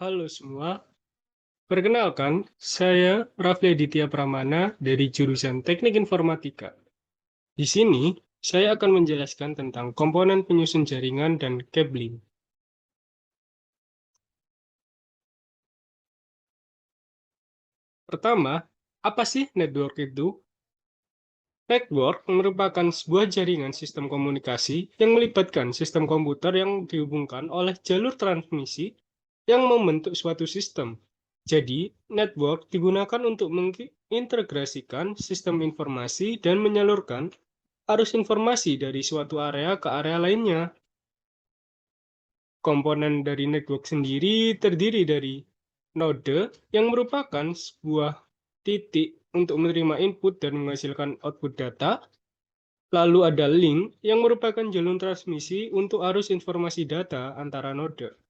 Halo semua, perkenalkan, saya Rafli Aditya Pramana dari jurusan Teknik Informatika. Di sini, saya akan menjelaskan tentang komponen penyusun jaringan dan cabling. Pertama, apa sih network itu? Network merupakan sebuah jaringan sistem komunikasi yang melibatkan sistem komputer yang dihubungkan oleh jalur transmisi yang membentuk suatu sistem. Jadi, network digunakan untuk mengintegrasikan sistem informasi dan menyalurkan arus informasi dari suatu area ke area lainnya. Komponen dari network sendiri terdiri dari node yang merupakan sebuah titik untuk menerima input dan menghasilkan output data. Lalu ada link yang merupakan jalur transmisi untuk arus informasi data antara node.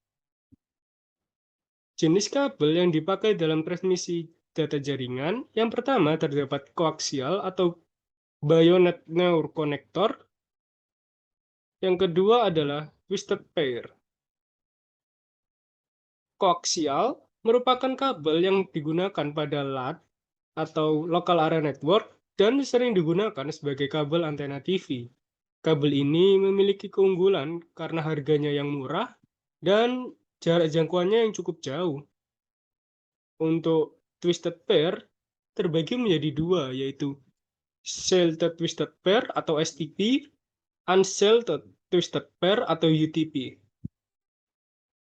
Jenis kabel yang dipakai dalam transmisi data jaringan, yang pertama terdapat koaksial atau bayonet Neuer connector, yang kedua adalah twisted pair. Koaksial merupakan kabel yang digunakan pada LAN atau Local Area Network dan sering digunakan sebagai kabel antena TV. Kabel ini memiliki keunggulan karena harganya yang murah dan jarak jangkauannya yang cukup jauh. Untuk twisted pair terbagi menjadi dua, yaitu sheltered twisted pair atau STP, unsheltered twisted pair atau UTP.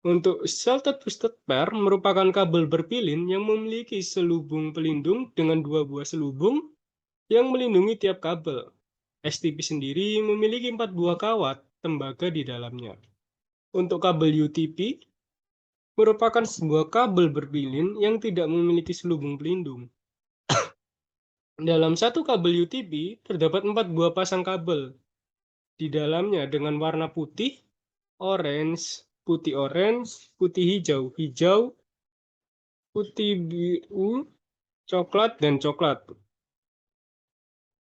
Untuk sheltered twisted pair merupakan kabel berpilin yang memiliki selubung pelindung dengan dua buah selubung yang melindungi tiap kabel. STP sendiri memiliki 4 buah kawat tembaga di dalamnya. Untuk kabel UTP merupakan sebuah kabel berpilin yang tidak memiliki selubung pelindung. Dalam satu kabel UTP terdapat 4 buah pasang kabel di dalamnya dengan warna putih, orange, putih orange, putih hijau, hijau, putih biru, coklat, dan coklat.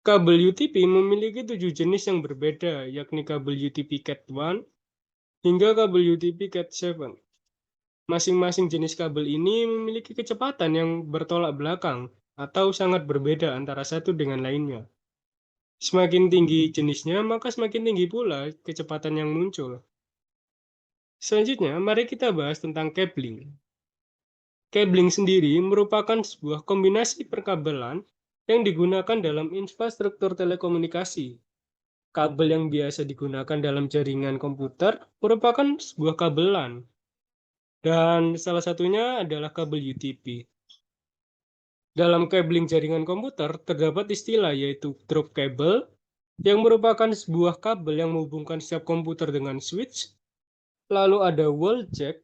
Kabel UTP memiliki 7 jenis yang berbeda, yakni kabel UTP Cat1 hingga kabel UTP Cat7. Masing-masing jenis kabel ini memiliki kecepatan yang bertolak belakang atau sangat berbeda antara satu dengan lainnya. Semakin tinggi jenisnya, maka semakin tinggi pula kecepatan yang muncul. Selanjutnya, mari kita bahas tentang cabling. Cabling sendiri merupakan sebuah kombinasi perkabelan yang digunakan dalam infrastruktur telekomunikasi. Kabel yang biasa digunakan dalam jaringan komputer merupakan sebuah kabel LAN, dan salah satunya adalah kabel UTP. Dalam cabling jaringan komputer terdapat istilah yaitu drop cable, yang merupakan sebuah kabel yang menghubungkan setiap komputer dengan switch. Lalu ada wall jack,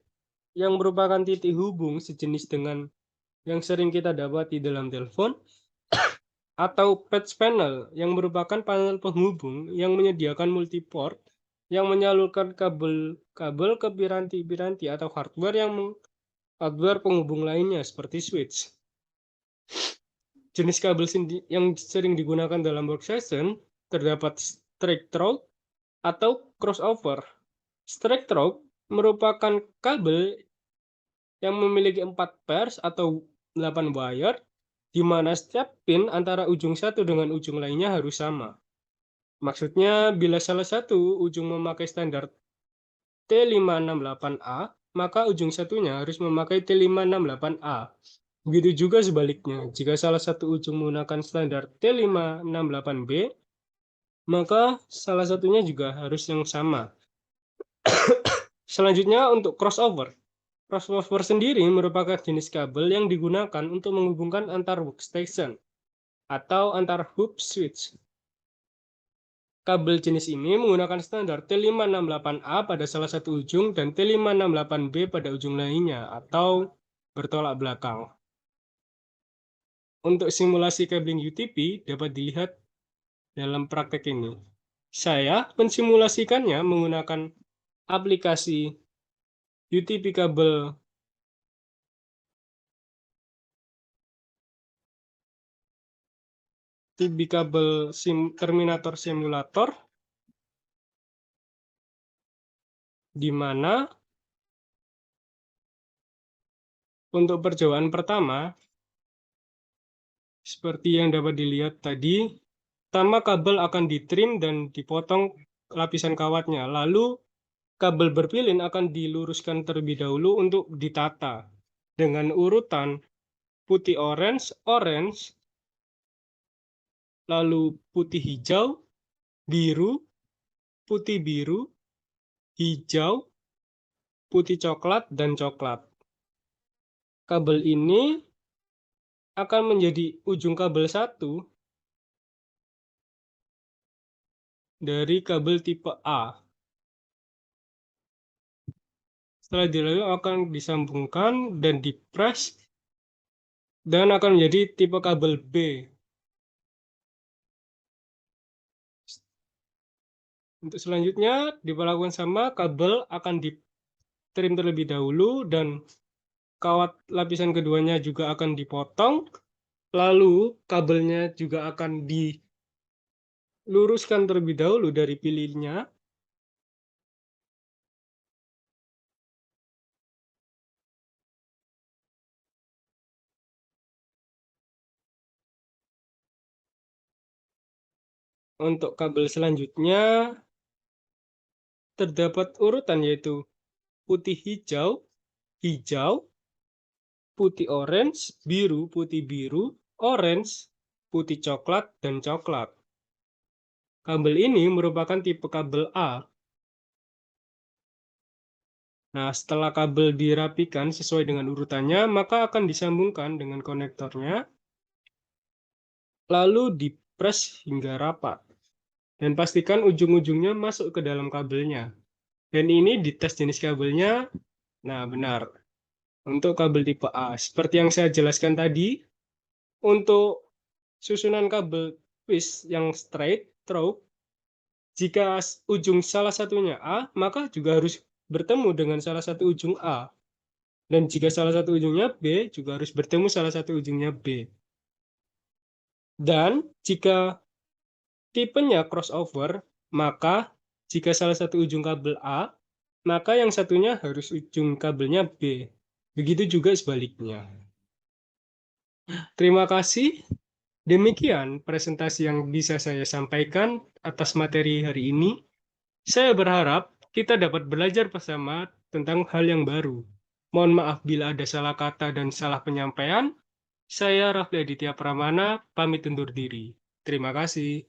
yang merupakan titik hubung sejenis dengan yang sering kita dapati dalam telepon, atau patch panel, yang merupakan panel penghubung yang menyediakan multiport yang menyalurkan kabel-kabel ke piranti-piranti atau hardware penghubung lainnya seperti switch. Jenis kabel yang sering digunakan dalam workstation terdapat straight through atau crossover. Straight through merupakan kabel yang memiliki 4 pairs atau 8 wire, di mana setiap pin antara ujung satu dengan ujung lainnya harus sama. Maksudnya, bila salah satu ujung memakai standar T568A, maka ujung satunya harus memakai T568A. Begitu juga sebaliknya, jika salah satu ujung menggunakan standar T568B, maka salah satunya juga harus yang sama. Selanjutnya untuk crossover. Crossover sendiri merupakan jenis kabel yang digunakan untuk menghubungkan antar workstation atau antar hub switch. Kabel jenis ini menggunakan standar T568A pada salah satu ujung dan T568B pada ujung lainnya atau bertolak belakang. Untuk simulasi cabling UTP dapat dilihat dalam praktek ini. Saya mensimulasikannya menggunakan aplikasi UTP kabel Terminator Simulator, di mana Untuk percobaan pertama, seperti yang dapat dilihat tadi, pertama kabel akan ditrim dan dipotong lapisan kawatnya. Lalu kabel berpilin akan diluruskan terlebih dahulu untuk ditata dengan urutan putih orange, orange, lalu putih hijau, biru, putih biru, hijau, putih coklat, dan coklat. Kabel ini akan menjadi ujung kabel 1 dari kabel tipe A. Setelah dilalui akan disambungkan dan dipres dan akan menjadi tipe kabel B. Untuk selanjutnya diperlakukan sama, kabel akan ditrim terlebih dahulu dan kawat lapisan keduanya juga akan dipotong. Lalu kabelnya juga akan diluruskan terlebih dahulu dari pilihnya. Untuk kabel selanjutnya terdapat urutan yaitu putih hijau, hijau, putih orange, biru, putih biru, orange, putih coklat, dan coklat. Kabel ini merupakan tipe kabel A. Nah, setelah kabel dirapikan sesuai dengan urutannya, maka akan disambungkan dengan konektornya, lalu dipres hingga rapat. Dan pastikan ujung-ujungnya masuk ke dalam kabelnya. Dan ini dites jenis kabelnya, nah benar. Untuk kabel tipe A, seperti yang saya jelaskan tadi, untuk susunan kabel twist yang straight, through, jika ujung salah satunya A, maka juga harus bertemu dengan salah satu ujung A. Dan jika salah satu ujungnya B, juga harus bertemu salah satu ujungnya B. Dan jika tipenya crossover, maka jika salah satu ujung kabel A, maka yang satunya harus ujung kabelnya B. Begitu juga sebaliknya. Terima kasih. Demikian presentasi yang bisa saya sampaikan atas materi hari ini. Saya berharap kita dapat belajar bersama tentang hal yang baru. Mohon maaf bila ada salah kata dan salah penyampaian. Saya Rafli Aditya Pramana, pamit undur diri. Terima kasih.